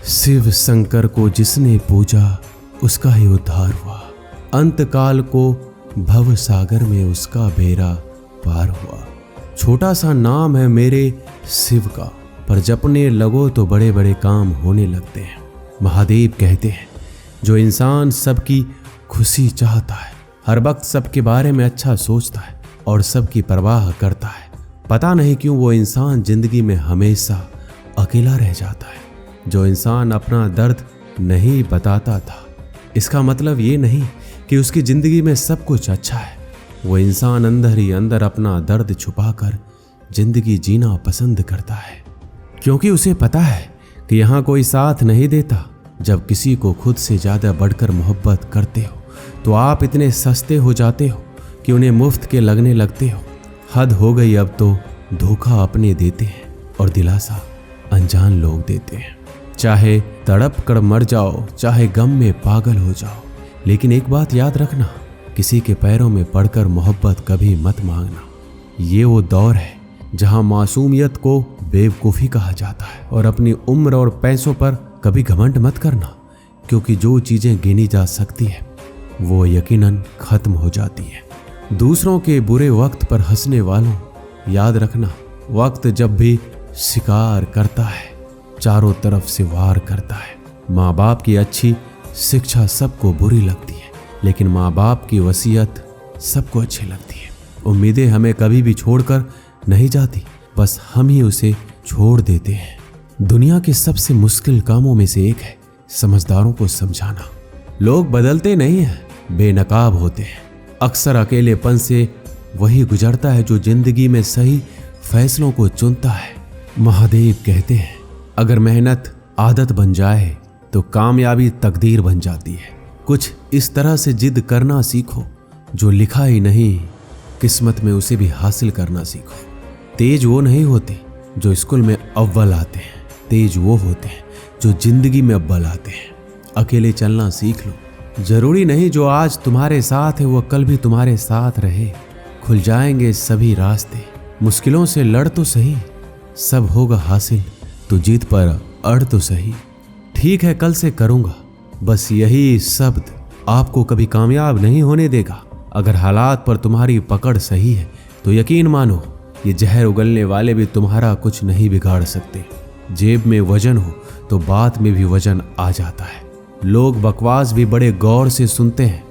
शिव शंकर को जिसने पूजा उसका ही उद्धार हुआ। अंतकाल को भव सागर में उसका बेड़ा पार हुआ। छोटा सा नाम है मेरे शिव का, पर जपने लगो तो बड़े बड़े काम होने लगते हैं। महादेव कहते हैं जो इंसान सबकी खुशी चाहता है, हर वक्त सबके बारे में अच्छा सोचता है और सबकी परवाह करता है, पता नहीं क्यों वो इंसान जिंदगी में हमेशा अकेला रह जाता है। जो इंसान अपना दर्द नहीं बताता था, इसका मतलब ये नहीं कि उसकी जिंदगी में सब कुछ अच्छा है। वो इंसान अंदर ही अंदर अपना दर्द छुपाकर जिंदगी जीना पसंद करता है, क्योंकि उसे पता है कि यहाँ कोई साथ नहीं देता। जब किसी को खुद से ज़्यादा बढ़कर मोहब्बत करते हो तो आप इतने सस्ते हो जाते हो कि उन्हें मुफ्त के लगने लगते हो। हद हो गई अब तो धोखा अपने देते हैं और दिलासा अनजान लोग देते हैं। चाहे तड़प कर मर जाओ, चाहे गम में पागल हो जाओ, लेकिन एक बात याद रखना, किसी के पैरों में पड़कर मोहब्बत कभी मत मांगना। ये वो दौर है जहां मासूमियत को बेवकूफ़ी कहा जाता है। और अपनी उम्र और पैसों पर कभी घमंड मत करना, क्योंकि जो चीज़ें गिनी जा सकती है वो यकीनन खत्म हो जाती है। दूसरों के बुरे वक्त पर हंसने वालों, याद रखना, वक्त जब भी शिकार करता है चारों तरफ से वार करता है। माँ बाप की अच्छी शिक्षा सबको बुरी लगती है, लेकिन माँ बाप की वसीयत सबको अच्छी लगती है। उम्मीदें हमें कभी भी छोड़कर नहीं जाती, बस हम ही उसे छोड़ देते हैं। दुनिया के सबसे मुश्किल कामों में से एक है समझदारों को समझाना। लोग बदलते नहीं हैं, बेनकाब होते हैं। अक्सर अकेलेपन से वही गुजरता है जो जिंदगी में सही फैसलों को चुनता है। महादेव कहते हैं अगर मेहनत आदत बन जाए तो कामयाबी तकदीर बन जाती है। कुछ इस तरह से जिद करना सीखो, जो लिखा ही नहीं किस्मत में उसे भी हासिल करना सीखो। तेज वो नहीं होते जो स्कूल में अव्वल आते हैं, तेज वो होते हैं जो जिंदगी में अव्वल आते हैं। अकेले चलना सीख लो। जरूरी नहीं जो आज तुम्हारे साथ है वो कल भी तुम्हारे साथ रहे। खुल जाएंगे सभी रास्ते, मुश्किलों से लड़ तो सही, सब होगा हासिल तो जीत पर अड़ तो सही। ठीक है कल से करूँगा, बस यही शब्द आपको कभी कामयाब नहीं होने देगा। अगर हालात पर तुम्हारी पकड़ सही है तो यकीन मानो ये जहर उगलने वाले भी तुम्हारा कुछ नहीं बिगाड़ सकते। जेब में वजन हो तो बात में भी वजन आ जाता है। लोग बकवास भी बड़े गौर से सुनते हैं।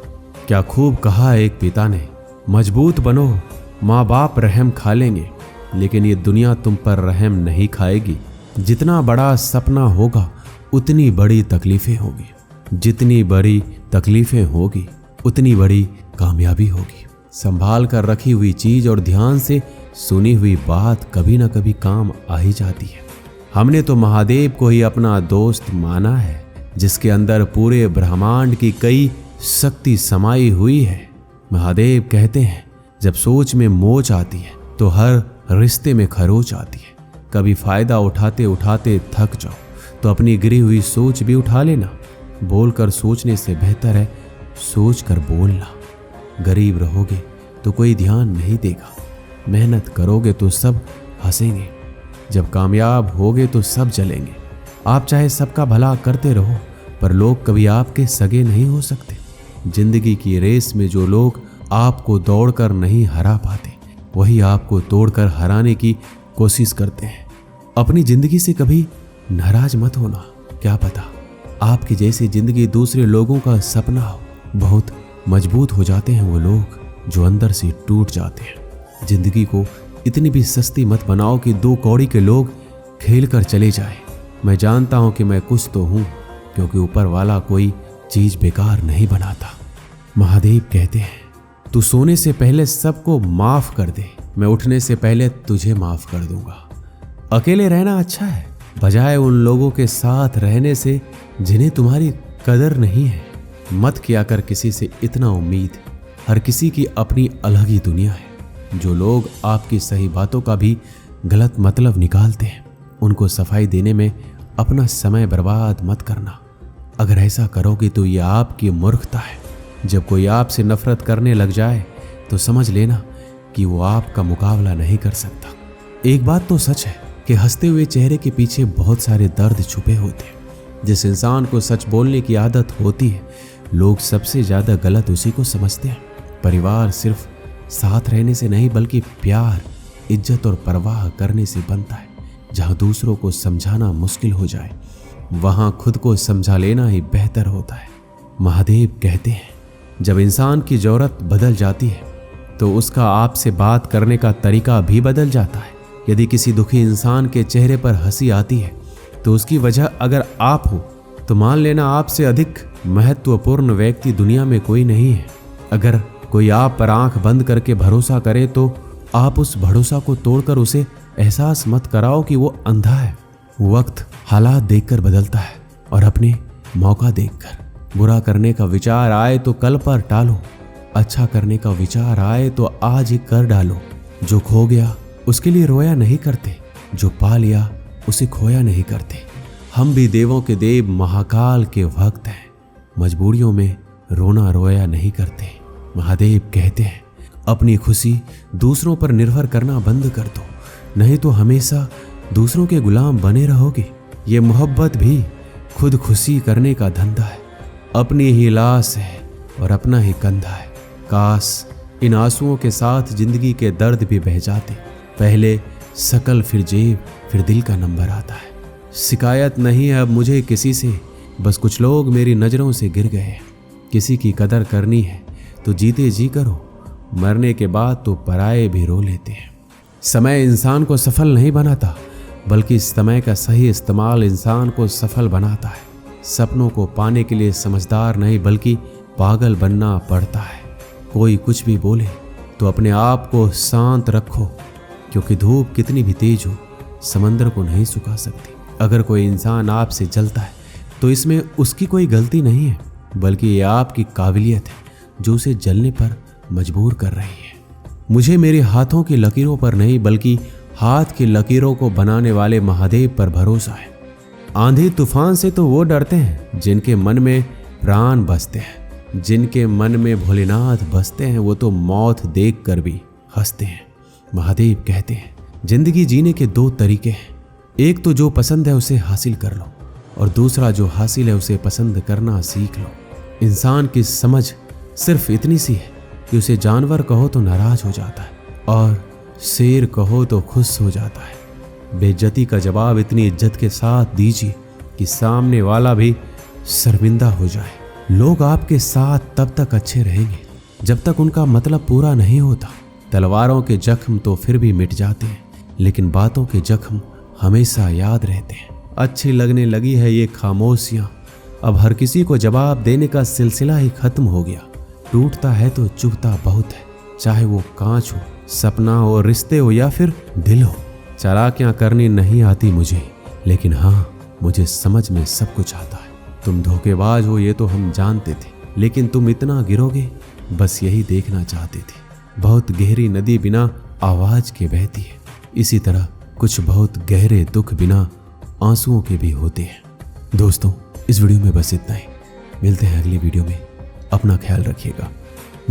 क्या खूब कहा एक पिता ने, मजबूत बनो, माँ बाप रहम खा लेंगे, लेकिन ये दुनिया तुम पर रहम नहीं खाएगी। जितना बड़ा सपना होगा उतनी बड़ी तकलीफें होगी, जितनी बड़ी तकलीफें होगी उतनी बड़ी कामयाबी होगी। संभाल कर रखी हुई चीज और ध्यान से सुनी हुई बात कभी ना कभी काम आ ही जाती है। हमने तो महादेव को ही अपना दोस्त माना है, जिसके अंदर पूरे ब्रह्मांड की कई शक्ति समाई हुई है। महादेव कहते हैं जब सोच में मोच आती है तो हर रिश्ते में खरोच आती है। कभी फायदा उठाते उठाते थक जाओ तो अपनी गिरी हुई सोच भी उठा लेना। बोलकर सोचने से बेहतर है सोच कर बोलना। गरीब रहोगे तो कोई ध्यान नहीं देगा, मेहनत करोगे तो सब हंसेंगे, जब कामयाब होगे तो सब जलेंगे। आप चाहे सबका भला करते रहो, पर लोग कभी आपके सगे नहीं हो सकते। जिंदगी की रेस में जो लोग आपको दौड़कर नहीं हरा पाते, वही आपको तोड़कर हराने की कोशिश करते हैं। अपनी जिंदगी से कभी नाराज मत होना, क्या पता आपकी जैसी जिंदगी दूसरे लोगों का सपना हो। बहुत मजबूत हो जाते हैं वो लोग जो अंदर से टूट जाते हैं। जिंदगी को इतनी भी सस्ती मत बनाओ कि 2 कौड़ी के लोग खेल कर चले जाए। मैं जानता हूं कि मैं कुछ तो हूं, क्योंकि ऊपर वाला कोई चीज बेकार नहीं बनाता। महादेव कहते हैं तू सोने से पहले सबको माफ कर दे, मैं उठने से पहले तुझे माफ कर दूंगा। अकेले रहना अच्छा है, बजाय उन लोगों के साथ रहने से जिन्हें तुम्हारी कदर नहीं है। मत किया कर किसी से इतना उम्मीद, हर किसी की अपनी अलग ही दुनिया है। जो लोग आपकी सही बातों का भी गलत मतलब निकालते हैं, उनको सफाई देने में अपना समय बर्बाद मत करना। अगर ऐसा करोगे तो ये आपकी मूर्खता है। जब कोई आपसे नफरत करने लग जाए तो समझ लेना कि वो आपका मुकाबला नहीं कर सकता। एक बात तो सच है कि हंसते हुए चेहरे के पीछे बहुत सारे दर्द छुपे होते हैं। जिस इंसान को सच बोलने की आदत होती है, लोग सबसे ज्यादा गलत उसी को समझते हैं। परिवार सिर्फ साथ रहने से नहीं बल्कि प्यार, इज्जत और परवाह करने से बनता है। जहां दूसरों को समझाना मुश्किल हो जाए, वहां खुद को समझा लेना ही बेहतर होता है। महादेव कहते हैं, जब इंसान की जरूरत बदल जाती है तो उसका आपसे बात करने का तरीका भी बदल जाता है। यदि किसी दुखी इंसान के चेहरे पर हंसी आती है तो उसकी वजह अगर आप हो, तो मान लेना आपसे अधिक महत्वपूर्ण व्यक्ति दुनिया में कोई नहीं है। अगर कोई आप पर आंख बंद करके भरोसा करे तो आप उस भरोसा को तोड़कर उसे एहसास मत कराओ कि वो अंधा है। वक्त हालात देखकर बदलता है और अपने मौका देखकर। बुरा करने का विचार आए तो कल पर टालो, अच्छा करने का विचार आए तो आज ही कर डालो। जो खो गया उसके लिए रोया नहीं करते, जो पा लिया उसे खोया नहीं करते। हम भी देवों के देव महाकाल के भक्त हैं, मजबूरियों में रोना रोया नहीं करते। महादेव कहते हैं, अपनी खुशी दूसरों पर निर्भर करना बंद कर दो, नहीं तो हमेशा दूसरों के गुलाम बने रहोगे। ये मोहब्बत भी खुद खुशी करने का धंधा है, अपनी ही लाश है और अपना ही कंधा है। काश इन आंसुओं के साथ जिंदगी के दर्द भी बह जाते। पहले शकल फिर जेब फिर दिल का नंबर आता है। शिकायत नहीं है अब मुझे किसी से, बस कुछ लोग मेरी नज़रों से गिर गए। किसी की कदर करनी है तो जीते जी करो, मरने के बाद तो पराए भी रो लेते हैं। समय इंसान को सफल नहीं बनाता, बल्कि समय का सही इस्तेमाल इंसान को सफल बनाता है। सपनों को पाने के लिए समझदार नहीं बल्कि पागल बनना पड़ता है। कोई कुछ भी बोले तो अपने आप को शांत रखो, क्योंकि धूप कितनी भी तेज हो समंदर को नहीं सुखा सकती। अगर कोई इंसान आपसे जलता है तो इसमें उसकी कोई गलती नहीं है, बल्कि ये आपकी काबिलियत है जो उसे जलने पर मजबूर कर रही है। मुझे मेरे हाथों की लकीरों पर नहीं बल्कि हाथ की लकीरों को बनाने वाले महादेव पर भरोसा है। आंधी तूफान से तो वो डरते हैं जिनके मन में प्राण बसते हैं। जिनके मन में भोलेनाथ बसते हैं वो तो मौत देख कर भी हंसते हैं। महादेव कहते हैं, जिंदगी जीने के दो तरीके हैं, एक तो जो पसंद है उसे हासिल कर लो और दूसरा जो हासिल है उसे पसंद करना सीख लो। इंसान की समझ सिर्फ इतनी सी है कि उसे जानवर कहो तो नाराज हो जाता है और शेर कहो तो खुश हो जाता है। बेइज्जती का जवाब इतनी इज्जत के साथ दीजिए कि सामने वाला भी शर्मिंदा हो जाए। लोग आपके साथ तब तक अच्छे रहेंगे जब तक उनका मतलब पूरा नहीं होता। तलवारों के जख्म तो फिर भी मिट जाते हैं, लेकिन बातों के जख्म हमेशा याद रहते हैं। अच्छी लगने लगी है ये खामोशियां, अब हर किसी को जवाब देने का सिलसिला ही खत्म हो गया। टूटता है तो चुभता बहुत है, चाहे वो कांच हो, सपना हो, रिश्ते हो या फिर दिल हो। चालाकियां करनी नहीं आती मुझे, लेकिन हाँ मुझे समझ में सब कुछ आता है। तुम धोखेबाज हो ये तो हम जानते थे, लेकिन तुम इतना गिरोगे बस यही देखना चाहते थे। बहुत गहरी नदी बिना आवाज के बहती है, इसी तरह कुछ बहुत गहरे दुख बिना आंसुओं के भी होते हैं। दोस्तों, इस वीडियो में बस इतना ही। मिलते हैं अगली वीडियो में। अपना ख्याल रखिएगा।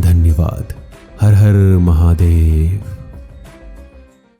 धन्यवाद। हर हर महादेव।